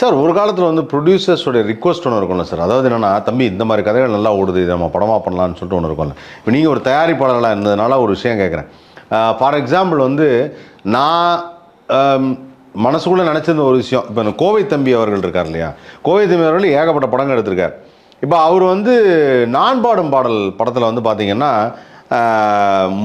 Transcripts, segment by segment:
Sir ஒரு காலத்தில் வந்து ப்ரொடியூசர்ஸோட ரிக்வஸ்ட் ஒன்று இருக்கும்ல சார். அதாவது என்னென்னா, தம்பி இந்த மாதிரி கதைகள் நல்லா ஓடுது, இதை நம்ம படமாக பண்ணலான்னு சொல்லிட்டு ஒன்று இருக்கும்ல. இப்போ நீங்கள் ஒரு தயாரிப்பாளர்களாக இருந்ததுனால ஒரு விஷயம் கேட்குறேன். ஃபார் எக்ஸாம்பிள் வந்து நான் மனசுக்குள்ளே நினச்சிருந்த ஒரு விஷயம். இப்போ இந்த கோவை தம்பி அவர்கள் இருக்கார் இல்லையா, கோவை தம்பி அவர்கள் ஏகப்பட்ட படங்கள் எடுத்திருக்கார். இப்போ அவர் வந்து நான் பாடும் பாடல் படத்தில் வந்து பார்த்தீங்கன்னா,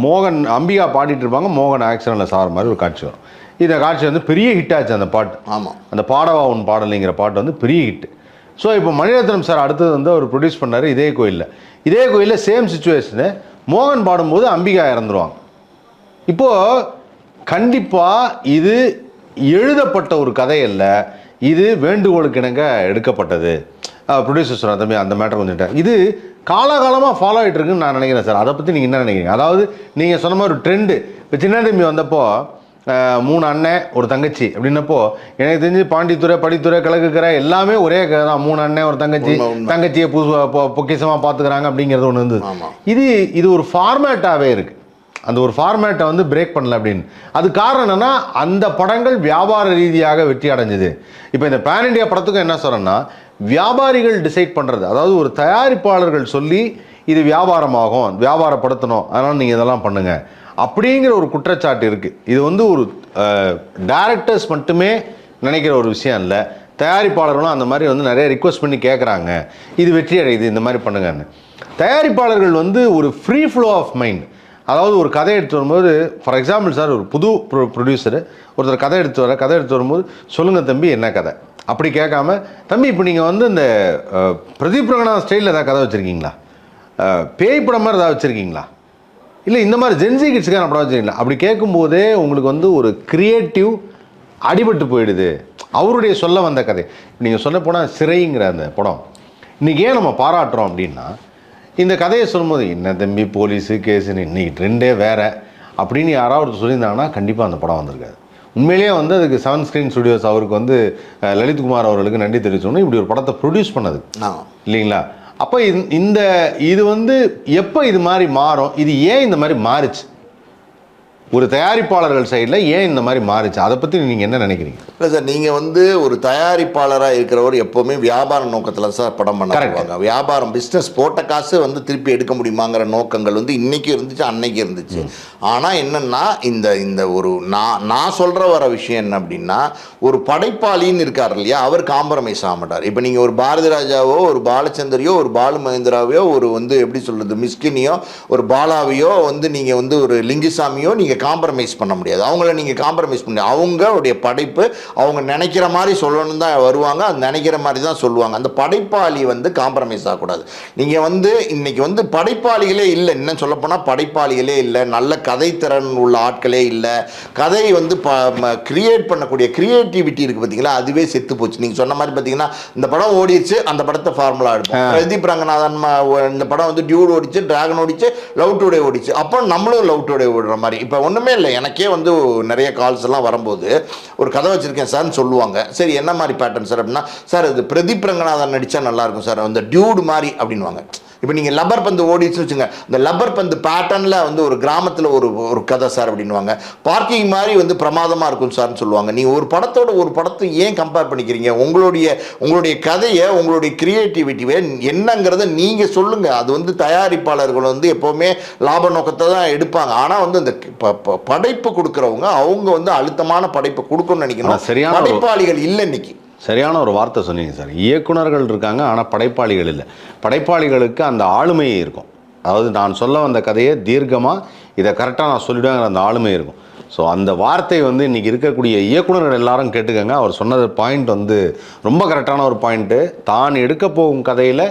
மோகன் அம்பிகா பாடிட்டு இருப்பாங்க, மோகன் ஆக்சிடென்ட்டில் சாகிற மாதிரி ஒரு காட்சி வரும். இந்த காட்சி வந்து பெரிய ஹிட் ஆச்சு அந்த பாட்டு. ஆமாம், அந்த பாடவா உன் பாடலைங்கிற பாட்டு வந்து பெரிய ஹிட். ஸோ இப்போ மணிரத்னம் சார் அடுத்தது வந்து அவர் ப்ரொடியூஸ் பண்ணார் இதே கோயிலில் சேம் சுச்சுவேஷனு. மோகன் பாடும்போது அம்பிகா இறந்துருவாங்க. இப்போது கண்டிப்பாக இது எழுதப்பட்ட ஒரு கதை அல்ல, இது வேண்டுகோளுக்கு இணங்க எடுக்கப்பட்டது. ப்ரொடியூசர் சொன்ன தம்பி அந்த மேட்டர் வந்துட்டேன். இது காலகாலமாக ஃபாலோ ஆகிட்டு இருக்குன்னு நான் நினைக்கிறேன் சார். அதை பற்றி நீங்கள் என்ன நினைக்கிறீங்க? அதாவது நீங்கள் சொன்ன மாதிரி ஒரு ட்ரெண்டு. இப்போ சின்ன தம்பி வந்தப்போ 3 அண்ணன் ஒரு தங்கச்சி அப்படின்னப்போ எனக்கு தெரிஞ்சு பாண்டித்துறை, படித்துறை, கிழக்குக்கரை எல்லாமே ஒரே கதை தான். 3 அண்ணன் ஒரு தங்கச்சியை பொக்கிசமாக பார்த்துக்கிறாங்க அப்படிங்கிறது ஒன்று இருந்தது. இது ஒரு ஃபார்மேட்டாகவே இருக்குது. அந்த ஒரு ஃபார்மேட்டை வந்து பிரேக் பண்ணல அப்படின்னு. அது காரணம் என்னென்னா, அந்த படங்கள் வியாபார ரீதியாக வெற்றி அடைஞ்சுது. இப்போ இந்த பேன் இண்டியா படத்துக்கும் என்ன சொல்கிறேன்னா, வியாபாரிகள் டிசைட் பண்ணுறது. அதாவது ஒரு தயாரிப்பாளர்கள் சொல்லி இது வியாபாரமாகும், வியாபாரப்படுத்தணும், அதனால் நீங்கள் இதெல்லாம் பண்ணுங்கள் அப்படிங்கிற ஒரு குற்றச்சாட்டு இருக்குது. இது வந்து ஒரு டைரக்டர்ஸ் மட்டுமே நினைக்கிற ஒரு விஷயம் இல்லை. தயாரிப்பாளர்களும் அந்த மாதிரி வந்து நிறைய ரிக்வெஸ்ட் பண்ணி கேட்குறாங்க, இது வெற்றி அடையுது, இந்த மாதிரி பண்ணுங்கன்னு. தயாரிப்பாளர்கள் வந்து ஒரு ஃப்ரீ ஃப்ளோ ஆஃப் மைண்ட். அதாவது ஒரு கதை எடுத்து வரும்போது, ஃபார் எக்ஸாம்பிள் சார், ஒரு புது ப்ரொடியூசரு ஒருத்தர் கதை எடுத்து வரும்போது சொல்லுங்கள் தம்பி என்ன கதை அப்படி கேட்காம, தம்பி இப்போ நீங்கள் வந்து இந்த பிரதீப் ரங்கநாதன் ஸ்டைலில் ஏதாவது கதை வச்சுருக்கீங்களா, பேய் படம் மாதிரி ஏதாவது வச்சுருக்கீங்களா, இல்லை இந்த மாதிரி ஜென்சி கிட்ஸுக்கான படம் வச்சுருக்கீங்களா அப்படி கேட்கும்போதே உங்களுக்கு வந்து ஒரு கிரியேட்டிவ் அடிபட்டு போயிடுது. அவருடைய சொல்ல வந்த கதை நீங்கள் சொல்ல போனால் சிறைங்கிற அந்த படம் இன்றைக்கி ஏன் நம்ம பாராட்டுறோம் அப்படின்னா, இந்த கதையை சொல்லும்போது என்ன தம்பி போலீஸு கேஸுன்னு இன்றைக்கி ட்ரெண்டே வேறு அப்படின்னு யாராவது சொல்லியிருந்தாங்கன்னா கண்டிப்பாக அந்த படம் வந்திருக்காது. உண்மையிலேயே வந்து அதுக்கு 7 ஸ்க்ரீன் ஸ்டுடியோஸ் அவருக்கு வந்து லலித்குமார் அவர்களுக்கு நன்றி தெரிவிச்சோன்னா இப்படி ஒரு படத்தை ப்ரொடியூஸ் பண்ணது இல்லைங்களா. அப்போ இது வந்து எப்போ இது மாதிரி மாறும், இது ஏன் இந்த மாதிரி மாறுச்சு, ஒரு தயாரிப்பாளர்கள் சைடில் ஏன் இந்த மாதிரி மாறுச்சு, அதை பற்றி நீங்கள் என்ன நினைக்கிறீங்க? இல்லை சார், நீங்கள் வந்து ஒரு தயாரிப்பாளராக இருக்கிறவர் எப்போவுமே வியாபார நோக்கத்தில் சார் படம் பண்ணுவாங்க. வியாபாரம் பிஸ்னஸ் போட்ட காசு வந்து திருப்பி எடுக்க முடியுமாங்கிற நோக்கங்கள் வந்து இன்றைக்கி இருந்துச்சு, அன்னைக்கு இருந்துச்சு. ஆனால் என்னென்னா இந்த ஒரு நான் சொல்கிற வர விஷயம் என்ன அப்படின்னா, ஒரு படைப்பாளின்னு இருக்கார் இல்லையா, அவர் காம்ப்ரமைஸ் ஆக மாட்டார். இப்போ நீங்கள் ஒரு பாரதி ராஜாவோ, ஒரு பாலச்சந்தரையோ, ஒரு பாலு மகேந்திராவையோ, ஒரு வந்து எப்படி சொல்கிறது மிஸ்கினியோ, ஒரு பாலாவையோ வந்து நீங்கள் வந்து ஒரு லிங்குசாமியோ நீங்கள் காம்ப்ரமைஸ் பண்ண முடியாது. அவங்கள நீங்கள் காம்ப்ரமைஸ் பண்ண, அவங்களுடைய படைப்பு அவங்க நினைக்கிற மாதிரி சொல்லணும் தான் வருவாங்க, அது நினைக்கிற மாதிரி தான் சொல்லுவாங்க. அந்த படைப்பாளி வந்து காம்ப்ரமைஸ் ஆகக்கூடாது. நீங்கள் வந்து இன்னைக்கு வந்து படைப்பாளிகளே இல்லை, இன்னும் சொல்லப்போனால் படைப்பாளிகளே இல்லை, நல்ல கதைத்திறன் உள்ள ஆட்களே இல்லை. கதை வந்து கிரியேட் பண்ணக்கூடிய கிரியேட்டிவிட்டி இருக்குது பார்த்தீங்களா, அதுவே செத்து போச்சு. நீங்கள் சொன்ன மாதிரி பார்த்தீங்கன்னா இந்த படம் ஓடிச்சு, அந்த படத்தை ஃபார்முலா எடுப்போம். பிரதீப் ரங்கநாதன் இந்த படம் வந்து டியூட் ஓடிச்சு, டிராகன் ஓடிச்சு, லவ் டுடே ஓடிச்சு, அப்போ நம்மளும் லவ் டுடே ஓடுற மாதிரி. இப்போ ஒன்றுமே இல்லை, எனக்கே வந்து நிறைய கால்ஸ் எல்லாம் வரும்போது ஒரு கதை வச்சுருக்கேன் சார்னு சொல்லுவாங்க. சரி என்ன மாதிரி பேட்டர்ன் சார் அப்படின்னா, சார் இது பிரதீப் ரங்கநாதன் நடித்தா நல்லாயிருக்கும் சார், அந்த டியூடு மாதிரி அப்படின்வாங்க. இப்போ நீங்கள் லப்பர் பந்து ஓடிச்சுன்னு வச்சுங்க, இந்த லப்பர் பந்து பேட்டர்னில் வந்து ஒரு கிராமத்தில் ஒரு கதை சார் அப்படின்வாங்க. பார்க்கிங் மாதிரி வந்து பிரமாதமாக இருக்கும் சார்னு சொல்லுவாங்க. நீங்கள் ஒரு படத்தை ஏன் கம்பேர் பண்ணிக்கிறீங்க? உங்களுடைய கதையை, உங்களுடைய கிரியேட்டிவிட்டியை என்னங்கிறத நீங்கள் சொல்லுங்கள். அது வந்து தயாரிப்பாளர்கள் வந்து எப்போவுமே லாப நோக்கத்தை தான் எடுப்பாங்க. ஆனால் வந்து இந்த படைப்பு கொடுக்குறவங்க அவங்க வந்து அழுத்தமான படைப்பை கொடுக்கணும்னு நினைக்கணும். சரியான படைப்பாளிகள் இல்லை இன்னைக்கு. சரியான ஒரு வார்த்தை சொன்னீங்க சார். இயக்குனர்கள் இருக்காங்க, ஆனால் படைப்பாளிகள் இல்லை. படைப்பாளிகளுக்கு அந்த ஆளுமை இருக்கும். அதாவது நான் சொல்ல வந்த கதையை தீர்க்கமாக இதை கரெக்டாக நான் சொல்லிவிடுவேங்கிற அந்த ஆளுமை இருக்கும். ஸோ அந்த வார்த்தை வந்து இன்றைக்கி இருக்கக்கூடிய இயக்குனர்கள் எல்லாரும் கேட்டுக்கங்க. அவர் சொன்னது பாயிண்ட் வந்து ரொம்ப கரெக்டான ஒரு பாயிண்ட்டு. தான் எடுக்க போகும் கதையில்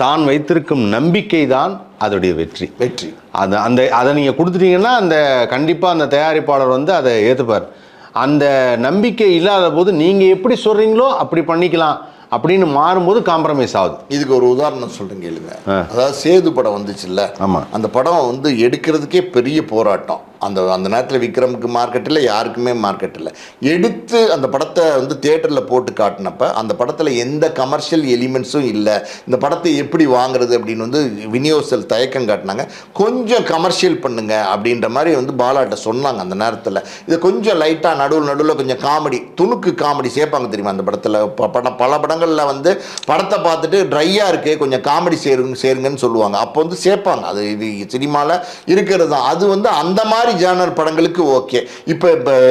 தான் வைத்திருக்கும் நம்பிக்கை தான் அதோடைய வெற்றி. அதை நீங்கள் கொடுத்துட்டீங்கன்னா கண்டிப்பாக அந்த தயாரிப்பாளர் வந்து அதை ஏற்றுப்பார். அந்த நம்பிக்கை இல்லாத போது நீங்கள் எப்படி சொல்கிறீங்களோ அப்படி பண்ணிக்கலாம் அப்படின்னு மாறும்போது காம்ப்ரமைஸ் ஆகுது. இதுக்கு ஒரு உதாரணம் சொல்கிறேன் கேளுங்க. அதாவது சேது படம் வந்துச்சுல்ல, ஆமாம், அந்த படம் வந்து எடுக்கிறதுக்கே பெரிய போராட்டம். அந்த நேரத்தில் விக்ரமுக்கு மார்க்கெட் இல்லை, யாருக்குமே மார்க்கெட் இல்லை. எடுத்து அந்த படத்தை வந்து தியேட்டரில் போட்டு காட்டினப்ப அந்த படத்தில் எந்த கமர்ஷியல் எலிமெண்ட்ஸும் இல்லை. இந்த படத்தை எப்படி வாங்குறது அப்படின்னு வந்து விநியோகத்தில் தயக்கம் காட்டினாங்க. கொஞ்சம் கமர்ஷியல் பண்ணுங்க அப்படின்ற மாதிரி வந்து பாலாட்ட சொன்னாங்க அந்த நேரத்தில். இதை கொஞ்சம் லைட்டாக நடுவில் கொஞ்சம் காமெடி, துணுக்கு காமெடி சேர்ப்பாங்க தெரியுமா அந்த படத்தில். பல படங்களில் வந்து படத்தை பார்த்துட்டு ட்ரையாக இருக்குது, கொஞ்சம் காமெடி சேருங்கன்னு சொல்லுவாங்க. அப்போ வந்து சேர்ப்பாங்க. அது இது சினிமாவில் இருக்கிறது தான். அது வந்து அந்த மாதிரி ஜானர் படங்களுக்கு ஓகே. இப்போ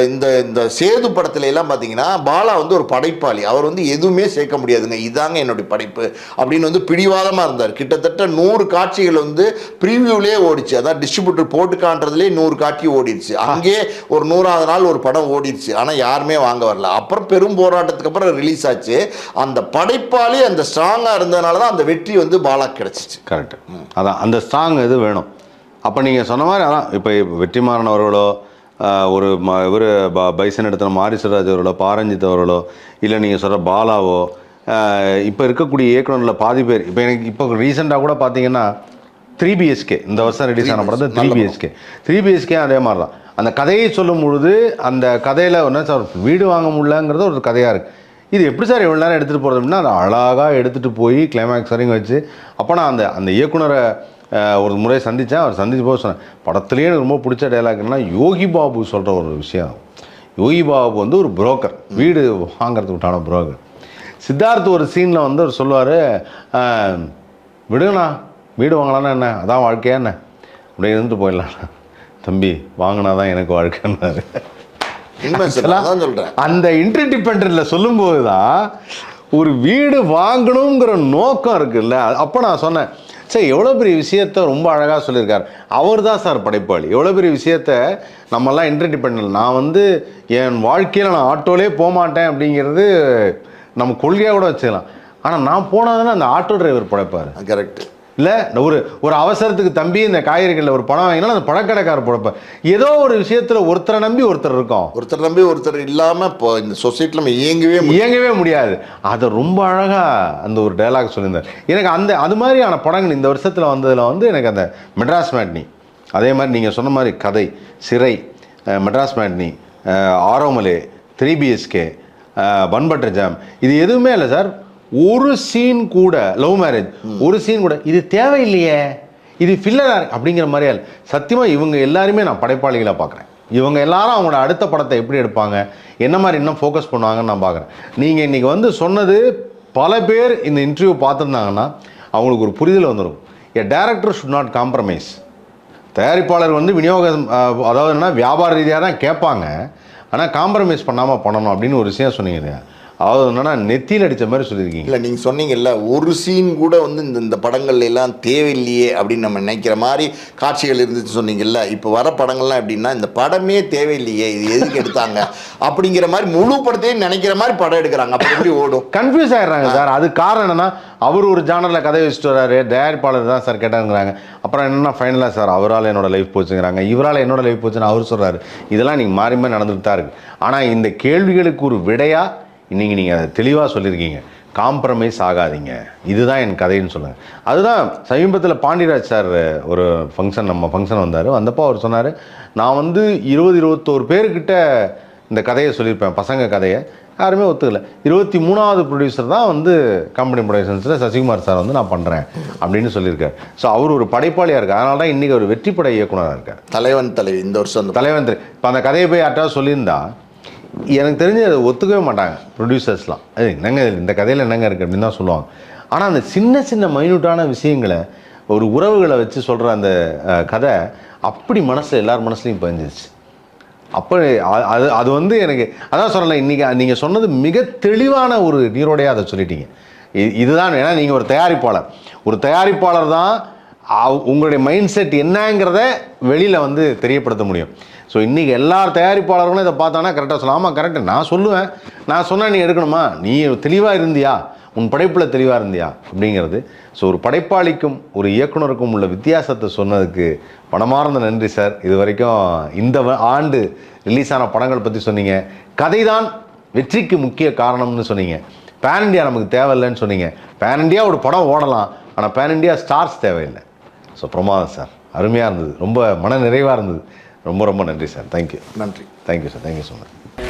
இந்த சேது படத்துல எல்லாம் பார்த்தீங்கன்னா பாலா வந்து ஒரு படைப்பாளி. அவர் வந்து எதுவுமே சேர்க்க முடியாதுங்க, இதாங்க என்னுடைய படைப்பு அப்படின்னு வந்து பிடிவாதமாக இருந்தார். கிட்டத்தட்ட 100 காட்சிகள் வந்து ப்ரீவியூலேயே ஓடிச்சு. அதான் டிஸ்ட்ரிபியூட்டர் போட்டு காட்டுறதுலேயே 100 காட்சி ஓடிடுச்சு. அங்கேயே ஒரு 100ஆவது நாள் ஒரு படம் ஓடிடுச்சு. ஆனால் யாருமே வாங்க வரல. அப்புறம் பெரும் போராட்டத்துக்கு அப்புறம் ரிலீஸ் ஆச்சு. அந்த படைப்பாளி அந்த ஸ்ட்ராங்காக இருந்ததுனால தான் அந்த வெற்றி வந்து பாலா கிடைச்சிச்சு. கரெக்ட். அதான் அந்த ஸ்ட்ராங் இது வேணும். அப்போ நீங்கள் சொன்ன மாதிரி அதான் இப்போ வெற்றிமாறன் அவர்களோ ஒரு இவர் பைசன் எடுத்த மாரி செல்வராஜ் அவர்களோ பாரஞ்சித் அவர்களோ இல்லை நீங்கள் சொல்கிற பாலாவோ இப்போ இருக்கக்கூடிய இயக்குனரில் பாதி பேர் இப்போ எனக்கு இப்போ ரீசெண்டாக கூட பார்த்தீங்கன்னா 3BHK இந்த வருஷம் ரிலீஸ் ஆன படம் 3BHK அதே மாதிரி தான். அந்த கதையை சொல்லும் பொழுது அந்த கதையில் ஒன்றா சார் வீடு வாங்க முடியலங்கிறது ஒரு கதையாக இருக்குது. இது எப்படி சார் எவ்வளோ நேரம் எடுத்துகிட்டு போகிறது அப்படின்னா அதை அழகாக எடுத்துகிட்டு போய் கிளைமேக்ஸ் வரைக்கும் வச்சு. அப்போ நான் அந்த இயக்குனரை ஒரு முறை சந்தித்தேன். அவர் சந்திச்சு போக சொன்னேன், படத்துலேயே எனக்கு ரொம்ப பிடிச்ச டைலாக்னா யோகி பாபு சொல்கிற ஒரு விஷயம். யோகி பாபு வந்து ஒரு புரோக்கர், வீடு வாங்கிறதுக்கு விட்டான புரோக்கர். சித்தார்த் ஒரு சீனில் வந்து அவர் சொல்லுவார், விடுங்கண்ணா வீடு வாங்கலான்னா என்ன, அதான் வாழ்க்கையா என்ன, அப்படியே இருந்துட்டு போயிடலாம் தம்பி, வாங்கினா தான் எனக்கு வாழ்க்கைன்னாரு. அந்த இன்டர்டிபெண்டன்ட்ல சொல்லும்போது தான் ஒரு வீடு வாங்கணுங்கிற நோக்கம் இருக்குல்ல. அப்போ நான் சொன்னேன், சார் எவ்வளோ பெரிய விஷயத்த ரொம்ப அழகாக சொல்லியிருக்கார். அவர் தான் சார் படைப்பாளி. எவ்வளோ பெரிய விஷயத்த நம்மெல்லாம் இன்டர்டிபெண்டன்ட். நான் வந்து என் வாழ்க்கையில் நான் ஆட்டோலே போக மாட்டேன் அப்படிங்கிறது நம்ம கொள்கையாக கூட வச்சுக்கலாம். ஆனால் நான் போனாதானே அந்த ஆட்டோ டிரைவர் படைப்பார். கரெக்ட் இல்லை ஒரு அவசரத்துக்கு தம்பி இந்த காய்கறிகளில் ஒரு பணம் வாங்கினாலும் அந்த பழக்கடைக்காரர் படைப்பார். ஏதோ ஒரு விஷயத்தில் ஒருத்தரை நம்பி ஒருத்தர் இருக்கோம். ஒருத்தர் நம்பி ஒருத்தர் இல்லாமல் இப்போ இந்த சொசைட்டியில் நம்ம இயங்கவே முடியாது. அதை ரொம்ப அழகாக அந்த ஒரு டைலாக் சொல்லியிருந்தார். எனக்கு அது மாதிரியான படங்கள் இந்த வருஷத்தில் வந்ததில் வந்து எனக்கு அந்த மெட்ராஸ் மேட்னி, அதே மாதிரி நீங்கள் சொன்ன மாதிரி கதை, Sirai, Madras matinee, Aaromale, 3BHK, bun butter jam, இது எதுவுமே இல்லை சார். ஒரு சீன் கூட லவ் மேரேஜ், ஒரு சீன் கூட இது தேவையில்லையே, இது ஃபில்லராக இருக்கு அப்படிங்கிற மாதிரியா இல்லை. சத்தியமாக இவங்க எல்லாருமே நான் படைப்பாளிகளாக பார்க்குறேன். இவங்க எல்லாரும் அவங்களோட அடுத்த படத்தை எப்படி எடுப்பாங்க, என்ன மாதிரி இன்னும் ஃபோக்கஸ் பண்ணுவாங்கன்னு நான் பார்க்குறேன். நீங்கள் இன்றைக்கி வந்து சொன்னது பல பேர் இந்த இன்டர்வியூ பார்த்துருந்தாங்கன்னா அவங்களுக்கு ஒரு புரிதல் வந்துடும். எ டைரக்டர் ஷுட் நாட் காம்ப்ரமைஸ். தயாரிப்பாளர் வந்து விநியோகம், அதாவது என்ன வியாபார ரீதியாக தான் கேட்பாங்க, ஆனால் காம்ப்ரமைஸ் பண்ணாமல் பண்ணணும் அப்படின்னு ஒரு விஷயம் சொன்னீங்க இல்லையா. அதாவது என்னன்னா நெத்தியில் அடித்த மாதிரி சொல்லியிருக்கீங்க. இல்லை நீங்கள் சொன்னீங்கல்ல, ஒரு சீன் கூட வந்து இந்த படங்கள்ல எல்லாம் தேவையில்லையே அப்படின்னு நம்ம நினைக்கிற மாதிரி காட்சிகள் இருந்துச்சு சொன்னீங்கல்ல. இப்போ வர படங்கள்லாம் எப்படின்னா இந்த படமே தேவையில்லையே, இது எதுக்கு எடுத்தாங்க அப்படிங்கிற மாதிரி முழு படத்தையும் நினைக்கிற மாதிரி படம் எடுக்கிறாங்க. அப்படி எப்படி ஓடும், கன்ஃபியூஸ் ஆகிடுறாங்க சார். அது காரணம் என்னன்னா, அவர் ஒரு ஜானரில் கதை வச்சுட்டு வர்றாரு, தயாரிப்பாளர் தான் சார் கேட்டாங்கிறாங்க. அப்புறம் என்னென்னா ஃபைனலாக சார் அவரால் என்னோட லைஃப் போச்சுங்கிறாங்க, இவரால் என்னோட லைஃப் போச்சுன்னு அவர் சொல்கிறாரு. இதெல்லாம் நீங்கள் மாறி மாறி நடந்துட்டு தான் இருக்குது. ஆனால் இந்த கேள்விகளுக்கு ஒரு விடையாக இன்றைக்கி நீங்கள் அதை தெளிவாக சொல்லியிருக்கீங்க, காம்ப்ரமைஸ் ஆகாதீங்க, இதுதான் என் கதைன்னு சொல்லுங்கள். அதுதான் சமீபத்தில் பாண்டியராஜ் சார் ஒரு நம்ம ஃபங்க்ஷன் வந்தார். வந்தப்போ அவர் சொன்னார், நான் வந்து 20-21 பேர்கிட்ட இந்த கதையை சொல்லியிருப்பேன், பசங்க கதையை, யாருமே ஒத்துக்கலை. 23வது ப்ரொடியூசர் தான் வந்து கம்பெனி ப்ரொடக்ஷன்ஸில் சசிகுமார் சார் வந்து நான் பண்ணுறேன் அப்படின்னு சொல்லியிருக்கார். ஸோ அவர் ஒரு படைப்பாளியாக இருக்கார். அதனால தான் இன்றைக்கி ஒரு வெற்றி படை இயக்குனராக இருக்கார். தலைவி இந்த வருஷம் தலைவன். இப்போ அந்த கதையை போய் யார்ட்டாவது சொல்லியிருந்தா எனக்கு தெரிஞ்சு அதை ஒத்துக்கவே மாட்டாங்க ப்ரொடியூசர்ஸ்லாம். அது என்னங்க இந்த கதையில் என்னங்க இருக்குது அப்படின்னு தான் சொல்லுவாங்க. ஆனால் அந்த சின்ன மைன்யூட்டான விஷயங்களை, ஒரு உறவுகளை வச்சு சொல்கிற அந்த கதை அப்படி மனசில் எல்லார் மனசுலையும் பதிஞ்சிச்சு. அப்போ அது வந்து எனக்கு அதான் சொல்லலை, இன்றைக்கி நீங்கள் சொன்னது மிக தெளிவான ஒரு நீரோடையாக அதை சொல்லிட்டீங்க. இதுதான். ஏன்னா நீங்கள் ஒரு தயாரிப்பாளர் தான் உங்களுடைய மைண்ட் செட் என்னங்கிறத வெளியில் வந்து தெரியப்படுத்த முடியும். ஸோ இன்றைக்கி எல்லா தயாரிப்பாளர்களும் இதை பார்த்தானா கரெக்டாக சொல்லலாம். ஆமாம் கரெக்டு, நான் சொல்லுவேன், நான் சொன்னால் நீ எடுக்கணுமா, நீ தெளிவாக இருந்தியா, உன் படைப்பில் தெளிவாக இருந்தியா அப்படிங்கிறது. ஸோ ஒரு படைப்பாளிக்கும் ஒரு இயக்குனருக்கும் உள்ள வித்தியாசத்தை சொன்னதுக்கு மனமார்ந்த நன்றி சார். இது வரைக்கும் இந்த ஆண்டு ரிலீஸ் ஆன படங்கள் பற்றி சொன்னீங்க. கதை தான் வெற்றிக்கு முக்கிய காரணம்னு சொன்னீங்க. பேன் இண்டியா நமக்கு தேவையில்லைன்னு சொன்னீங்க. பேன் இண்டியா ஒரு படம் ஓடலாம், ஆனால் பேன் இண்டியா ஸ்டார்ஸ் தேவையில்லை. ஸோ பிரமாதம் சார், அருமையாக இருந்தது, ரொம்ப மன நிறைவாக இருந்தது. ரொம்ப ரொம்ப நன்றி சார். தேங்க்யூ. நன்றி. Thank you sir. Thank you so much.